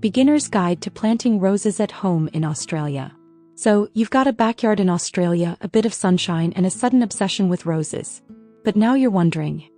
Beginner's Guide to Planting Roses at Home in Australia. So, you've got a backyard in Australia, a bit of sunshine and a sudden obsession with roses. But now you're wondering,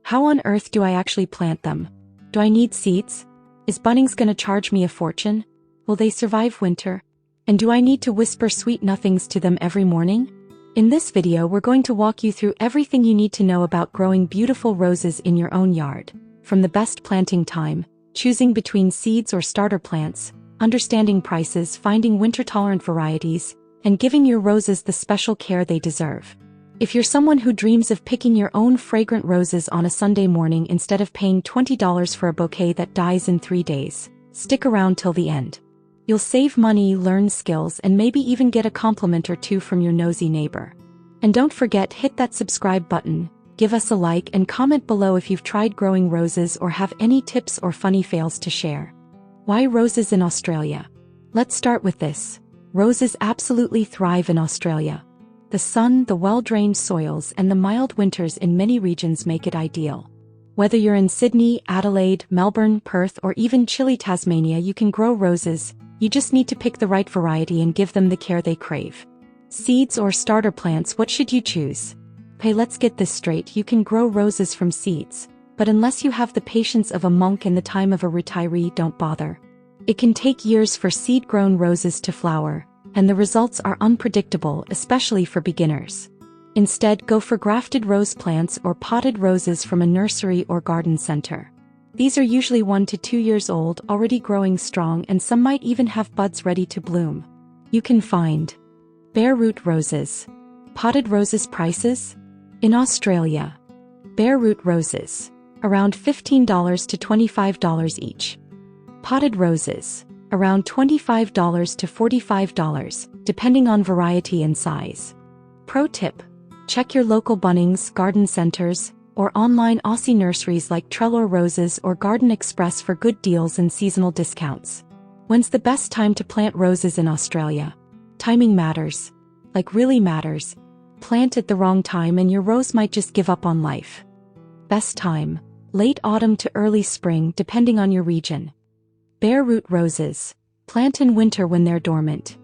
how on earth do I actually plant them? Do I need seeds? Is Bunnings gonna charge me a fortune? Will they survive winter? And do I need to whisper sweet nothings to them every morning? In this video we're going to walk you through everything you need to know about growing beautiful roses in your own yard. From the best planting time, choosing between seeds or starter plants, understanding prices, finding winter-tolerant varieties, and giving your roses the special care they deserve. If you're someone who dreams of picking your own fragrant roses on a Sunday morning instead of paying $20 for a bouquet that dies in 3 days, stick around till the end. You'll save money, learn skills, and maybe even get a compliment or two from your nosy neighbor. And don't forget, hit that subscribe button, give us a like, and comment below if you've tried growing roses or have any tips or funny fails to share. Why roses in Australia? Let's start with this. Roses absolutely thrive in Australia. The sun, the well-drained soils, and the mild winters in many regions make it ideal. Whether you're in Sydney, Adelaide, Melbourne, Perth, or even chilly Tasmania, you can grow roses. You just need to pick the right variety and give them the care they crave. Seeds or starter plants, what should you choose? Hey, let's get this straight, you can grow roses from seeds, but unless you have the patience of a monk and the time of a retiree, don't bother. It can take years for seed-grown roses to flower, and the results are unpredictable, especially for beginners. Instead, go for grafted rose plants or potted roses from a nursery or garden center. These are usually 1 to 2 years old, already growing strong, and some might even have buds ready to bloom. You can find bare root roses. Potted roses prices? In Australia, bare root roses, around $15 to $25 each. Potted roses, around $25 to $45, depending on variety and size. Pro tip: check your local Bunnings, garden centers, or online Aussie nurseries like Trelor Roses or Garden Express for good deals and seasonal discounts. When's the best time to plant roses in Australia? Timing matters. Like really matters. Plant at the wrong time and your rose might just give up on life. Best time: late autumn to early spring, depending on your region. Bare root roses, plant in winter when they're dormant.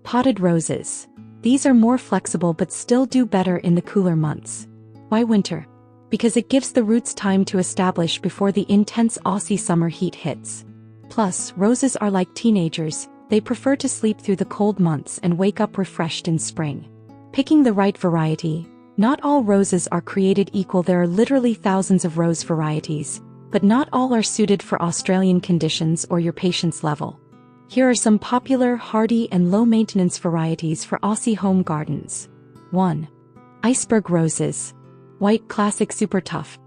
Potted roses, these are more flexible but still do better in the cooler months. Why winter? Because it gives the roots time to establish before the intense Aussie summer heat hits. Plus, roses are like teenagers, they prefer to sleep through the cold months and wake up refreshed in spring. Picking the right variety. Not all roses are created equal. There are literally thousands of rose varieties, but not all are suited for Australian conditions or your patience level. Here are some popular, hardy, and low-maintenance varieties for Aussie home gardens. 1. Iceberg roses. White classic, super tough.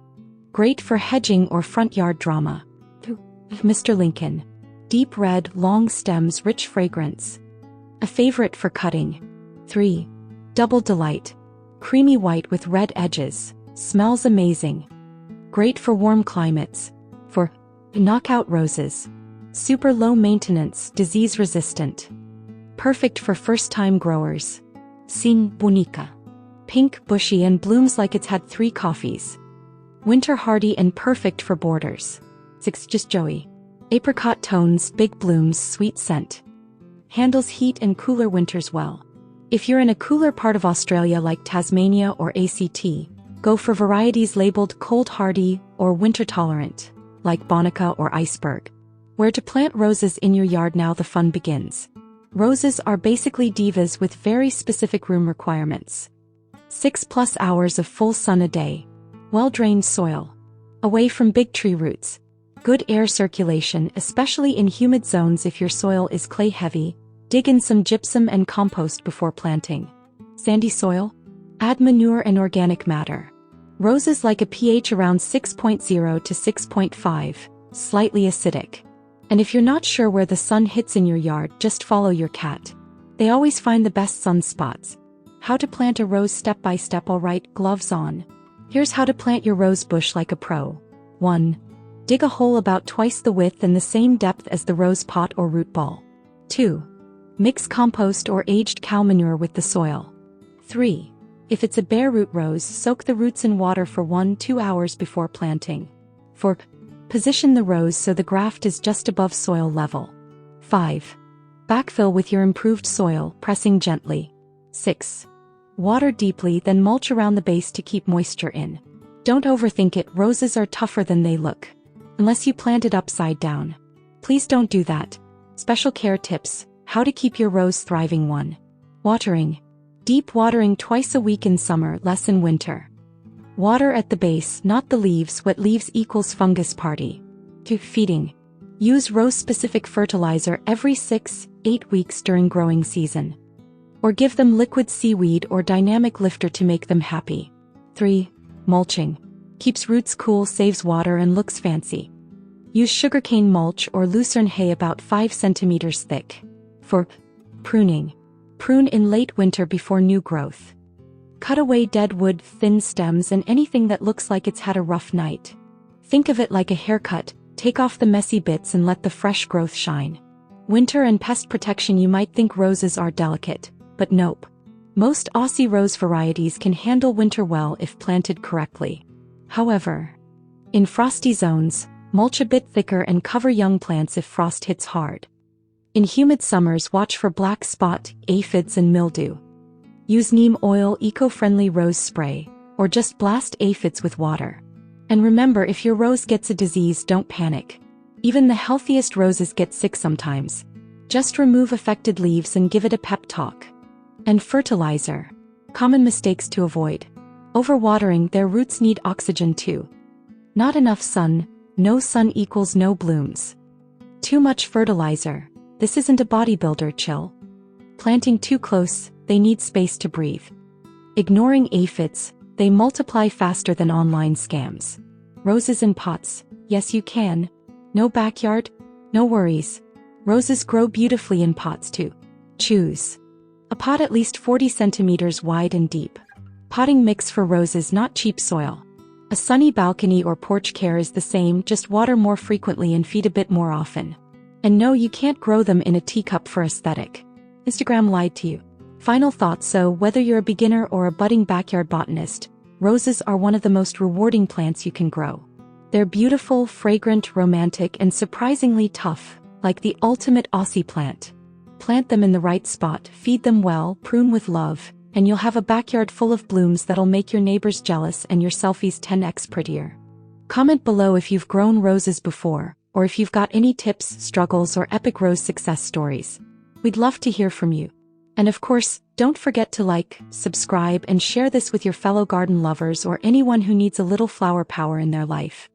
Great for hedging or front yard drama. 2. Mr. Lincoln. Deep red, long stems, rich fragrance. A favorite for cutting. 3. Double Delight. Creamy white with red edges. Smells amazing. Great for warm climates. 4. Knockout roses. Super low maintenance, disease resistant. Perfect for first-time growers. 5. Bonica. Pink, bushy, and blooms like it's had 3 coffees. Winter hardy and perfect for borders. 6. Just Joey. Apricot tones, big blooms, sweet scent. Handles heat and cooler winters well. If you're in a cooler part of Australia like Tasmania or ACT, go for varieties labeled cold hardy or winter tolerant, like Bonica or Iceberg. Where to plant roses in your yard? Now the fun begins. Roses are basically divas with very specific room requirements. 6+ hours of full sun a day. Well-drained soil. Away from big tree roots. Good air circulation, especially in humid zones. If your soil is clay-heavy, dig in some gypsum and compost before planting. Sandy soil? Add manure and organic matter. Roses like a pH around 6.0 to 6.5, slightly acidic. And if you're not sure where the sun hits in your yard, just follow your cat. They always find the best sun spots. How to plant a rose step by step. Alright, gloves on. Here's how to plant your rose bush like a pro. 1. Dig a hole about twice the width and the same depth as the rose pot or root ball. 2. Mix compost or aged cow manure with the soil. 3. If it's a bare root rose, soak the roots in water for 1-2 hours before planting. 4. Position the rose so the graft is just above soil level. 5. Backfill with your improved soil, pressing gently. 6. Water deeply, then mulch around the base to keep moisture in. Don't overthink it, roses are tougher than they look. Unless you plant it upside down. Please don't do that. Special care tips: how to keep your rose thriving. 1. Watering. Deep watering twice a week in summer, less in winter. Water at the base, not the leaves. Wet leaves equals fungus party. 2. Feeding. Use rose-specific fertilizer every 6-8 weeks during growing season. Or give them liquid seaweed or dynamic lifter to make them happy. 3. Mulching. Keeps roots cool, saves water, and looks fancy. Use sugarcane mulch or lucerne hay about 5 centimeters thick. 4. Pruning. Prune in late winter before new growth. Cut away dead wood, thin stems, and anything that looks like it's had a rough night. Think of it like a haircut: take off the messy bits and let the fresh growth shine. Winter and pest protection. You might think roses are delicate, but nope. Most Aussie rose varieties can handle winter well if planted correctly. However, in frosty zones, mulch a bit thicker and cover young plants if frost hits hard. In humid summers, watch for black spot, aphids, and mildew. Use neem oil, eco-friendly rose spray, or just blast aphids with water. And remember, if your rose gets a disease, don't panic. Even the healthiest roses get sick sometimes. Just remove affected leaves and give it a pep talk. And fertilizer. Common mistakes to avoid. Overwatering. Their roots need oxygen too. Not enough sun. No sun equals no blooms. Too much fertilizer. This isn't a bodybuilder, chill. Planting too close. They need space to breathe. Ignoring aphids. They multiply faster than online scams. Roses in pots. Yes, you can. No backyard? No worries. Roses grow beautifully in pots too. Choose a pot at least 40 centimeters wide and deep. Potting mix for roses, not cheap soil. A sunny balcony or porch care is the same, just water more frequently and feed a bit more often. And no, you can't grow them in a teacup for aesthetic. Instagram lied to you. Final thoughts: so whether you're a beginner or a budding backyard botanist, roses are one of the most rewarding plants you can grow. They're beautiful, fragrant, romantic, and surprisingly tough, like the ultimate Aussie plant. Plant them in the right spot, feed them well, prune with love, and you'll have a backyard full of blooms that'll make your neighbors jealous and your selfies 10x prettier. Comment below if you've grown roses before, or if you've got any tips, struggles, or epic rose success stories. We'd love to hear from you. And of course, don't forget to like, subscribe, and share this with your fellow garden lovers or anyone who needs a little flower power in their life.